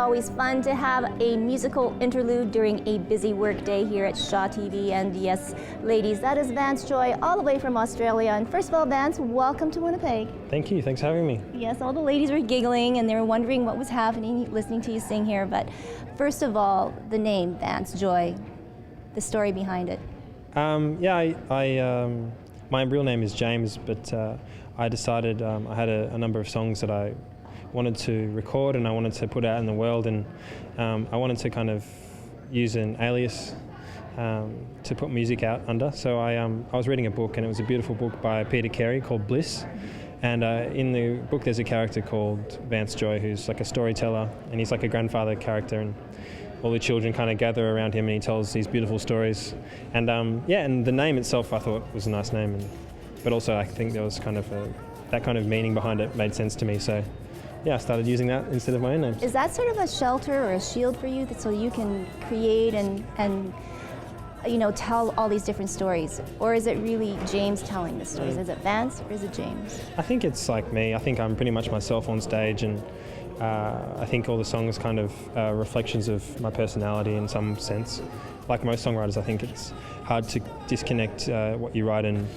always fun to have a musical interlude during a busy work day here at Shaw TV. And yes, ladies, that is Vance Joy all the way from Australia. And first of all, Vance, welcome to Winnipeg. Thank you, thanks for having me. Yes, all the ladies were giggling and they were wondering what was happening listening to you sing here. But first of all, the name Vance Joy, the story behind it. My real name is James, but I decided I had a number of songs that I wanted to record and I wanted to put out in the world, and I wanted to kind of use an alias to put music out under. So I was reading a book, and it was a beautiful book by Peter Carey called Bliss. And in the book there's a character called Vance Joy who's like a storyteller, and he's like a grandfather character, and all the children kind of gather around him and he tells these beautiful stories. And and the name itself I thought was a nice name, but also I think there was kind of that kind of meaning behind it made sense to me. So yeah, I started using that instead of my own name. Is that sort of a shelter or a shield for you so you can create and you know, tell all these different stories? Or is it really James telling the stories? Is it Vance or is it James? I think it's like me. I think I'm pretty much myself on stage, and I think all the songs kind of reflections of my personality in some sense. Like most songwriters, I think it's hard to disconnect what you write and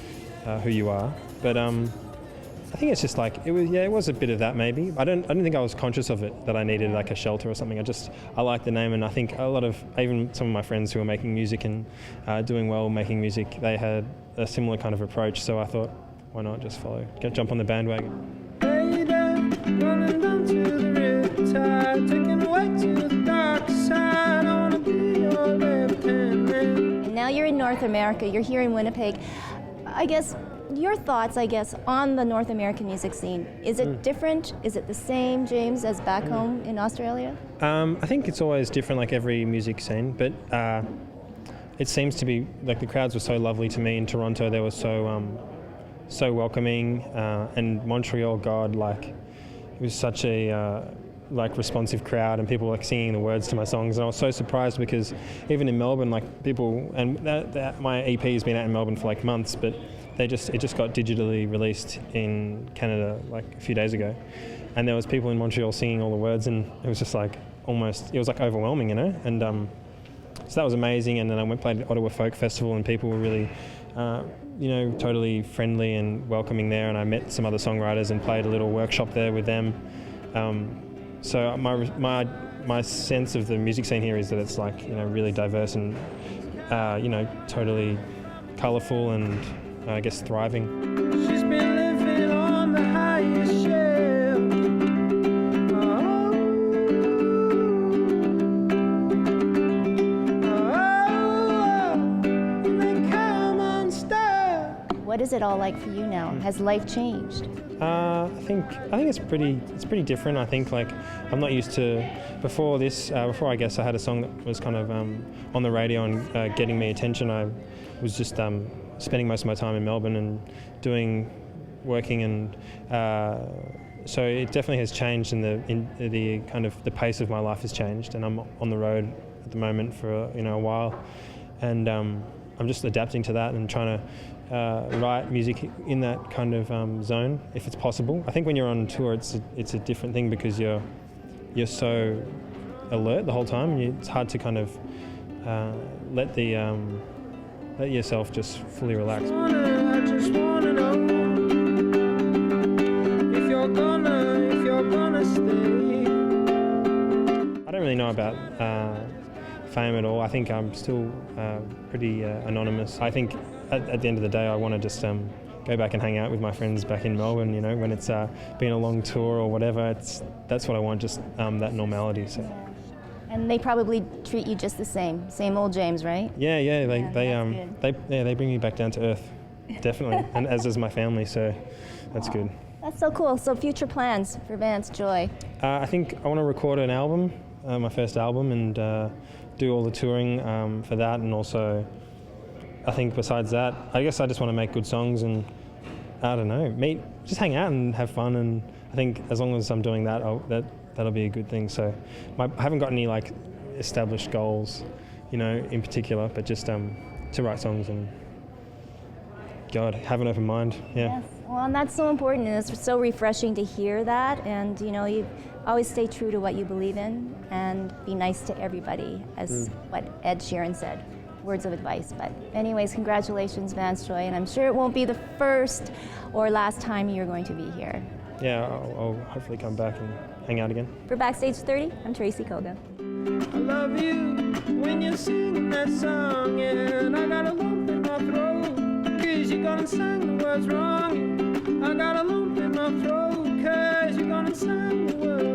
who you are. But I think it's just like, it was a bit of that maybe. I don't think I was conscious of it, that I needed like a shelter or something. I like the name, and I think a lot of, even some of my friends who are making music and doing well making music, they had a similar kind of approach. So I thought, why not just jump on the bandwagon. Running down to the Riptide, taking away to the dark side. I wanna be your left-hand man. And now you're in North America, you're here in Winnipeg. I guess, your thoughts, on the North American music scene. Is it different? Is it the same, James, as back home in Australia? I think it's always different, like every music scene, but it seems to be, like the crowds were so lovely to me in Toronto. They were so welcoming, and Montreal, God, like, it was such a responsive crowd, and people like singing the words to my songs. And I was so surprised because even in Melbourne, like people, and my EP has been out in Melbourne for like months, but it just got digitally released in Canada like a few days ago, and there was people in Montreal singing all the words, and it was just like it was like overwhelming, you know. And so that was amazing. And then I played at Ottawa Folk Festival, and people were really totally friendly and welcoming there, and I met some other songwriters and played a little workshop there with them. So my sense of the music scene here is that it's like, really diverse and totally colourful and I guess thriving. She's been living on the highest shelf. What is it all like for you now? Has life changed? I think it's pretty different. I think like I'm not used to before I guess I had a song that was kind of on the radio and getting me attention. I was just spending most of my time in Melbourne and working, and so it definitely has changed, and the kind of the pace of my life has changed, and I'm on the road at the moment for a while, and I'm just adapting to that and trying to write music in that kind of zone if it's possible. I think when you're on tour, it's a different thing because you're so alert the whole time. It's hard to kind of let yourself just fully relax. I just wanna know if you're gonna stay. I don't really know about fame at all. I think I'm still pretty anonymous. I think at the end of the day, I want to just go back and hang out with my friends back in Melbourne. When it's been a long tour or whatever. That's what I want, just that normality. So. And they probably treat you just the same old James, right? Yeah. They bring me back down to earth, definitely, and as does my family. So that's good. That's so cool. So future plans for Vance Joy? I think I want to record an album, my first album, and do all the touring for that, and also I think besides that, I guess I just want to make good songs and I don't know, just hang out and have fun, and I think as long as I'm doing that, that'll be a good thing. So I haven't got any like established goals, in particular, but just to write songs and have an open mind. Yeah. Yes. Well, and that's so important, and it's so refreshing to hear that, and you always stay true to what you believe in. and be nice to everybody, as what Ed Sheeran said. Words of advice. But anyways, congratulations, Vance Joy, and I'm sure it won't be the first or last time you're going to be here. Yeah, I'll hopefully come back and hang out again. For Backstage 30, I'm Tracy Keogh. I love you when you sing that song, and I got a lump in my throat, 'cause you gonna sing the words wrong. I got a lump in my throat, 'cause you gonna sing the words